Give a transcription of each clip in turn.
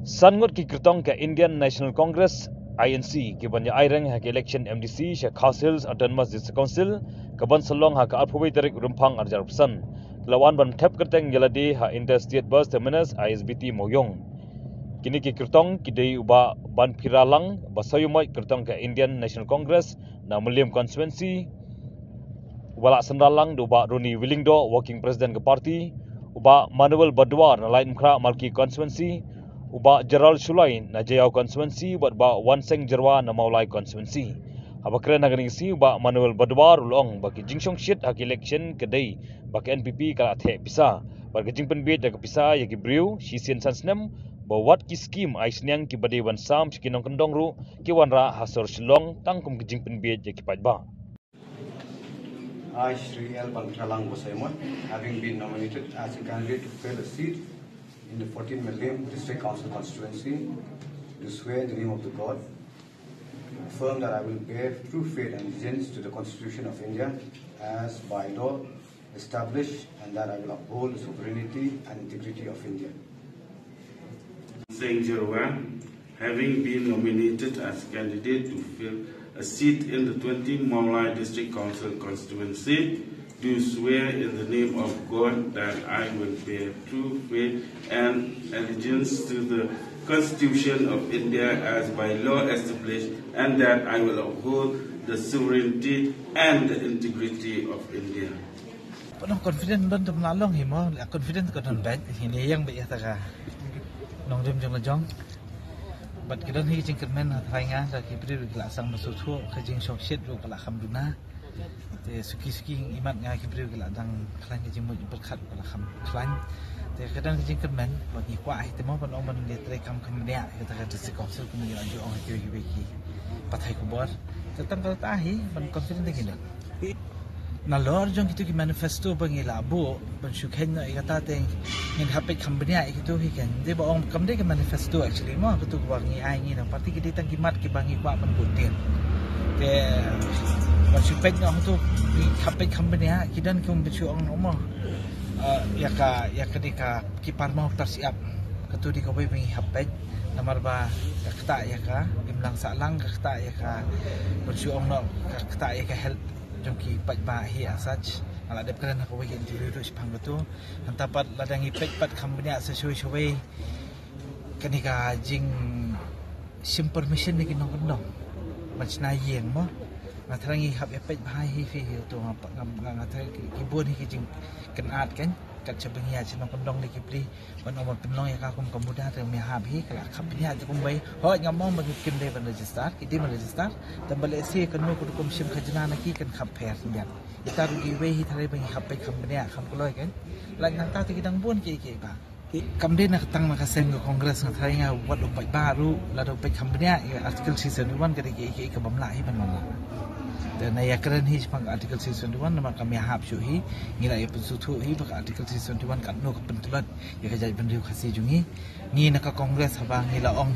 Sangut ki kirtong ke Indian National Congress INC ki banya aireng ha ke election MDC she Khasils Autonomous District Council ke ban salong ha ka alphabai tarik rumpang arjar pesan lawan ban tap kerteng jeladi ha Interstate Bus Terminus ISBT Moyong kini ki kirtong ki dei uba ban piralang basayumai kirtong ke Indian National Congress na Muliam constituency wala sendalang do uba Roni Willingdo working president ke parti uba Manuel Badwar na lain mkra malki constituency uba Gerald Shulai na Jayau constituency uba Wanseng Jerwa na Maulai constituency abakren nagani si uba Manuel Badwar ulong baki jingshong shit hak election kedai baki NPP kala the pisa baki jingpen bit dak pisa ya ki briu shisian sansnem bawat ki skim aisnyang ki bade wan sam skinong kendong ru ki wanra hasor shilong tangkum ki jingpen bit ya ki pajba. I, Shri L. Pantralang Bosaimon, having been nominated as a candidate to fill a seat in the 14 Milliam District Council constituency, do swear in the name of the God, affirm that I will bear true faith and allegiance to the Constitution of India as by law established, and that I will uphold the sovereignty and integrity of India. Wanseng Jerwa, having been nominated as candidate to fill a seat in the 20 Maulai District Council constituency, do swear in the name of God that I will bear true faith and allegiance to the Constitution of India as by law established, and that I will uphold the sovereignty and the integrity of India. Penuh confident don tu melalong himo, confident ko don baik. Ini yang baik taka nong rim jong lejong. But kita ni jingkat men hathainya dah kibri gelak sang masutu kajing shok shit ru gelak hamduna. Te suki imat ngai kibri gelak dang klan kajing mut berkat gelak ham klan. Te kadang jingkat men bagi kuat itu mau penuh men lihat rekam kemudian kita kata sekolah kemudian lanjut orang kiri pathai kubur. Tentang kalau tahi men confident begini. Nalor jong itu ki manifesto bangi labo ban shukhen na ikata teng ngin hapet kambania itu hikan de ba ong kamde ke manifesto actually mo kutu bangi ai ngi na parti ki ditang kimat ki bangi kwa man butin te ban shukhen na tu hapet kambania kidan kum bichu ong mo ya ka dika ki parma tersiap kutu di kobai bangi hapet namar ba kata ya ka imlang salang kata ya ka bichu ong no kata ya ka help jongki pajba hi asaj ala dep kan aku bagi interview tu sepang betul hantapat ladang ipek pat kambnya sesuai kenika jing sim permission ni kinong kendong macna yeng mo ngatrangi hab ipek bahai hi fi tu apa ngatrai kibun hi jing kenat kan kat cebengia cinong kendong ni kipri ban omor penong ya kakum kemudah te mi hab hi kala kambnya tu kumbai ho ngamong bagi kim de ban register kidi ban register tambal ese kanu kudukum sim khajna naki kan khaper nya ita rugi we hi thare bagi hab pe kambnya kham koloi kan lan nang ta ti kidang bun ke ba kamde nak tang nak sen ke kongres nak thai nga wat upai baru la do pe kambnya article season 1 ke ke bamla hi ban mala dan ayah keren hi sepang artikel season 1 nama kami hab syuhi ngira ya pensutu hi bak artikel season 1 kat no kepentulan ya kajai bendiu khasi jungi ni nak kongres haba ngila ong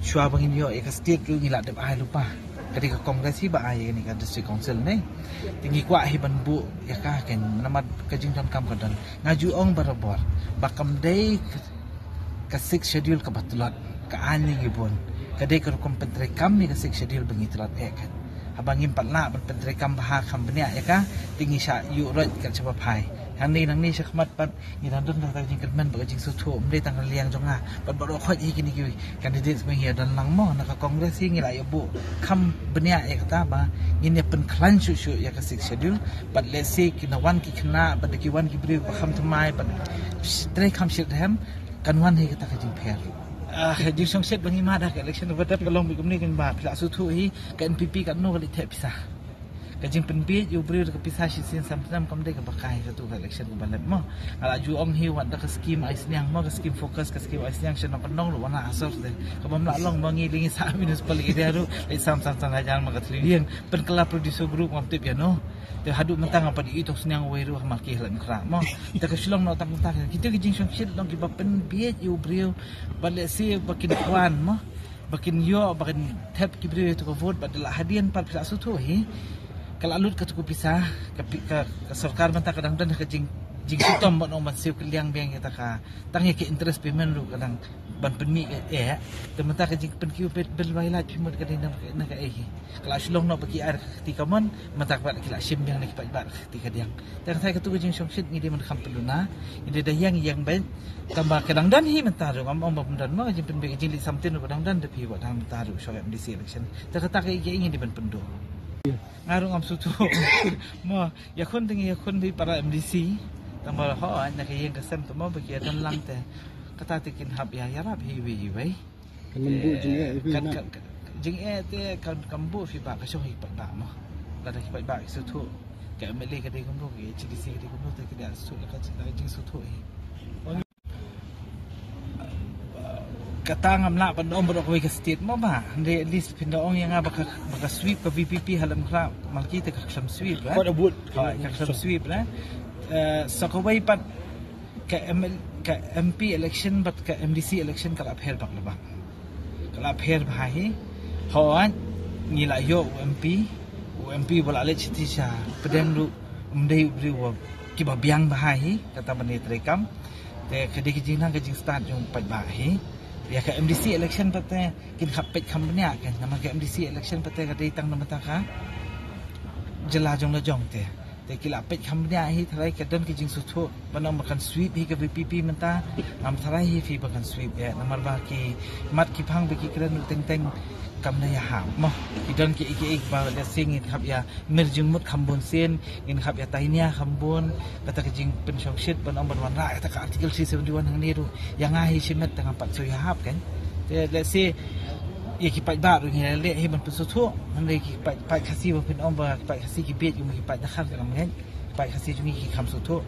shua bangin yo ek state ru ngila dep ai lupa ketika kongres hi ba ai ni ka district council ni tinggi kwa hi ban bu ya ka ken nama kajing dan kam kadan ngaju ong barabor bakam dei ka 6 schedule ka batulat ka ani gibon kadai ka kompetre kam ni ka 6 schedule bangi telat ek abangin patla berpentri kam bahar kam benia ya ka tinggi sya yu rot kat sebab hai hang ni nang ni syakmat pat ni dan dah tak jingkat men bagi sutu mde tang liang jonga pat baro khot hi kini ki candidate meng hier dan lang mo nak kongres hi ngila ya bu kam benia ya kata ba ni pen klan syu ya ka 6 schedule but let's say kina wan ki kena but ki wan ki bri ba kham thamai but tre kam syit hem kan wan hi kata ka jing pher jing song set bangi ma dah ke election voter kalong bi kumni kan ba pila sutu hi ka NPP kan no kali the pisah ka jing penbi yu bri ka pisah si sin sam kam de ka bakai ka tu election ko balet mo ala ju ong hi wat da ka scheme ais nyang mo ka scheme focus ka scheme ais nyang shen pandong lu wana asor de ka bamla long bangi lingi sa municipal ki daru sam hajar ma ka trillion pen kala producer group ngam tip ya no te hadu mentang apa di itu senyang weru maki hlan kra mo ta ka silong no tang tang kita ki jing song shit long ki bapen bi yu bri balik si bakin kwan mo bakin yo bakin tap ki bri to vote badala hadian par pisa sutu hi kalau alut ka tuku pisah ka sarkar menta kadang dan ka jing sutom mo no man siu kliang biang kita ka tangi ke interest payment lu kadang ban penmi tementah ke jing penkiu belwailat pimut ke nak kalau selong nak bagi air ketika mon mentak bat kila sim yang nak bat ketika diang tak saya ketu jing songsit ngidi man kham peluna ini dah yang baik tambah kadang dan hi mentaru am dan ma jing penbe jing li samtin kadang dan depi wat ham mentaru so MDC election tak ke ingin di ban pendo ngarung am sutu mo ya kon tengi ya kon bi para MDC tambah ho nak yang kesem tu mo bagi dan lang te kata tikin hab ya rap hi wei lembu jing jing te kan kambu fi ba ka shong hi ba mo la da hi ba su thu ka mele ka de kom no ki GDC de kom no te ki da su la ka jing su thu hi kata ngamla ban om bro ko ke state mo ba de list pin ong yang baka sweep ka VPP halam kra malki te ka kham sweep ba ko abut ka kham sweep na sakawai pat ka MP election bat ka MDC election kala pher bak lebang kala pher bhai hawan ngila yo UMP bola le chiti sha pedem lu umdei briwa ki ba biang bhai kata bani trekam te kedi kijina ke jing start jong pai bhai ya ka MDC election pate kin khapet khambnya kan nama ka MDC election pate ka ditang nama ta ka jela jong la jong te kila pet khambnya hi tharai ka dan ki jing su tho banam makan sweep hi ka VPP menta am tharai hi fi bakan sweep ya namar ba ki mat ki phang be ki kran teng kam na ya ha mo ki dan ki ik ba la sing khap ya merjung mut khambon sen in khap ya tainia khambon kata ki jing pen shong shit banam ban ra ta ka article 371 hang ni ru yang ai simet tang pat so ya hap kan let's say ya ki pai ba ru ni le hi man pen su tho man le ki pai khasi ba pen om ba pai khasi ki bet yu ki pai na kham ka men pai khasi ju ni ki kham su tho